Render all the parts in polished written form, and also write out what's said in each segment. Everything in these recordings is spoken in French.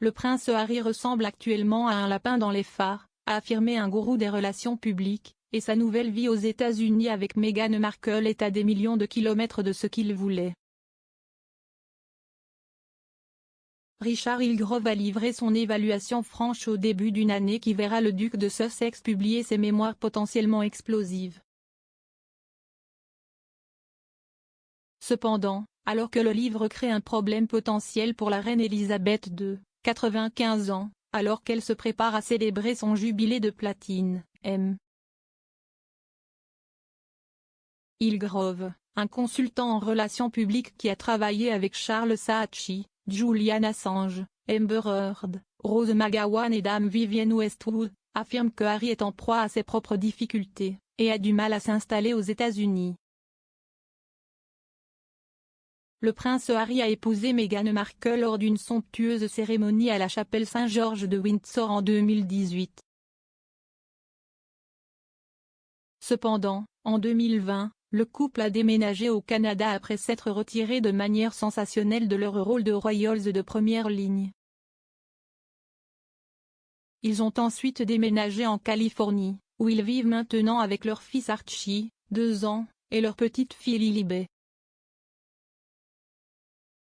Le prince Harry ressemble actuellement à un lapin dans les phares, a affirmé un gourou des relations publiques, et sa nouvelle vie aux États-Unis avec Meghan Markle est à des millions de kilomètres de ce qu'il voulait. Richard Hillgrove a livré son évaluation franche au début d'une année qui verra le duc de Sussex publier ses mémoires potentiellement explosives. Cependant, alors que le livre crée un problème potentiel pour la reine Elisabeth II, 95 ans, alors qu'elle se prépare à célébrer son jubilé de platine, M. Hillgrove, un consultant en relations publiques qui a travaillé avec Charles Saatchi, Julian Assange, Amber Heard, Rose McGowan et Dame Vivienne Westwood, affirme que Harry est en proie à ses propres difficultés, et a du mal à s'installer aux États-Unis. Le prince Harry a épousé Meghan Markle lors d'une somptueuse cérémonie à la chapelle Saint-Georges de Windsor en 2018. Cependant, en 2020, le couple a déménagé au Canada après s'être retiré de manière sensationnelle de leur rôle de royals de première ligne. Ils ont ensuite déménagé en Californie, où ils vivent maintenant avec leur fils Archie, 2 ans, et leur petite fille Lilibet.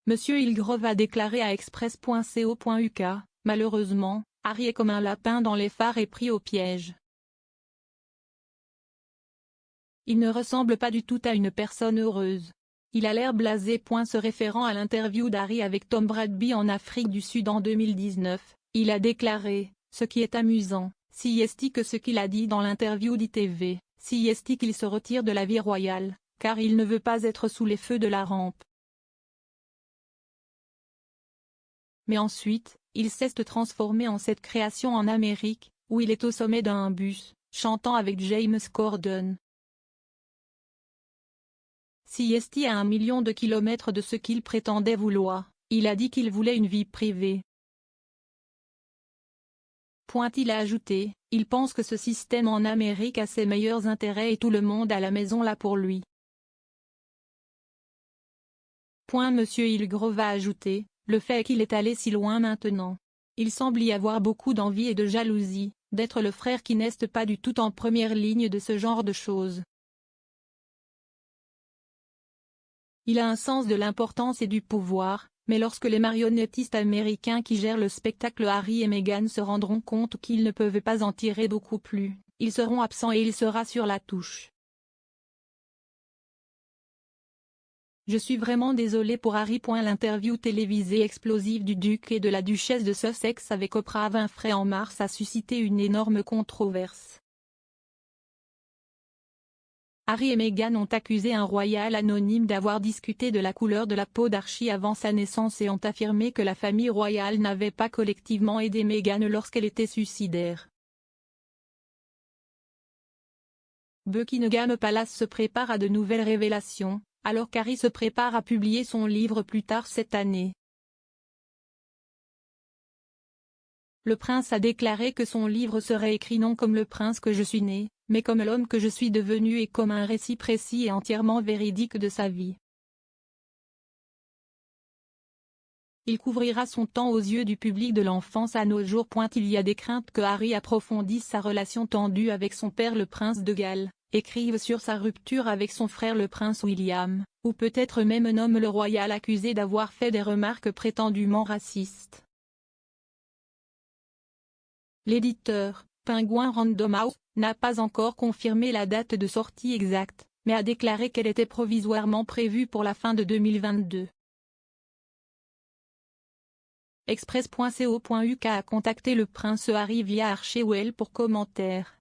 Monsieur Hillgrove a déclaré à Express.co.uk, « Malheureusement, Harry est comme un lapin dans les phares et pris au piège. Il ne ressemble pas du tout à une personne heureuse. Il a l'air blasé. » Se référant à l'interview d'Harry avec Tom Bradby en Afrique du Sud en 2019, il a déclaré, « Ce qui est amusant, si est que ce qu'il a dit dans l'interview d'ITV, si est qu'il se retire de la vie royale, car il ne veut pas être sous les feux de la rampe. Mais ensuite, il s'est transformé en cette création en Amérique, où il est au sommet d'un bus, chantant avec James Corden. Si est à 1 million de kilomètres de ce qu'il prétendait vouloir, il a dit qu'il voulait une vie privée. Il a ajouté, « Il pense que ce système en Amérique a ses meilleurs intérêts et tout le monde à la maison là pour lui. » Monsieur Hillgrove a ajouté, « Le fait qu'il est allé si loin maintenant. Il semble y avoir beaucoup d'envie et de jalousie, d'être le frère qui n'est pas du tout en première ligne de ce genre de choses. Il a un sens de l'importance et du pouvoir, mais lorsque les marionnettistes américains qui gèrent le spectacle Harry et Meghan se rendront compte qu'ils ne peuvent pas en tirer beaucoup plus, ils seront absents et il sera sur la touche. Je suis vraiment désolé pour Harry. » L'interview télévisée explosive du duc et de la duchesse de Sussex avec Oprah Winfrey en mars a suscité une énorme controverse. Harry et Meghan ont accusé un royal anonyme d'avoir discuté de la couleur de la peau d'Archie avant sa naissance et ont affirmé que la famille royale n'avait pas collectivement aidé Meghan lorsqu'elle était suicidaire. Buckingham Palace se prépare à de nouvelles révélations, alors qu'Harry se prépare à publier son livre plus tard cette année. Le prince a déclaré que son livre serait écrit non comme le prince que je suis né, mais comme l'homme que je suis devenu et comme un récit précis et entièrement véridique de sa vie. Il couvrira son temps aux yeux du public de l'enfance à nos jours. Il y a des craintes que Harry approfondisse sa relation tendue avec son père le prince de Galles, écrive sur sa rupture avec son frère le prince William, ou peut-être même nomme le royal accusé d'avoir fait des remarques prétendument racistes. L'éditeur, Penguin Random House, n'a pas encore confirmé la date de sortie exacte, mais a déclaré qu'elle était provisoirement prévue pour la fin de 2022. Express.co.uk a contacté le prince Harry via Archewell pour commentaire.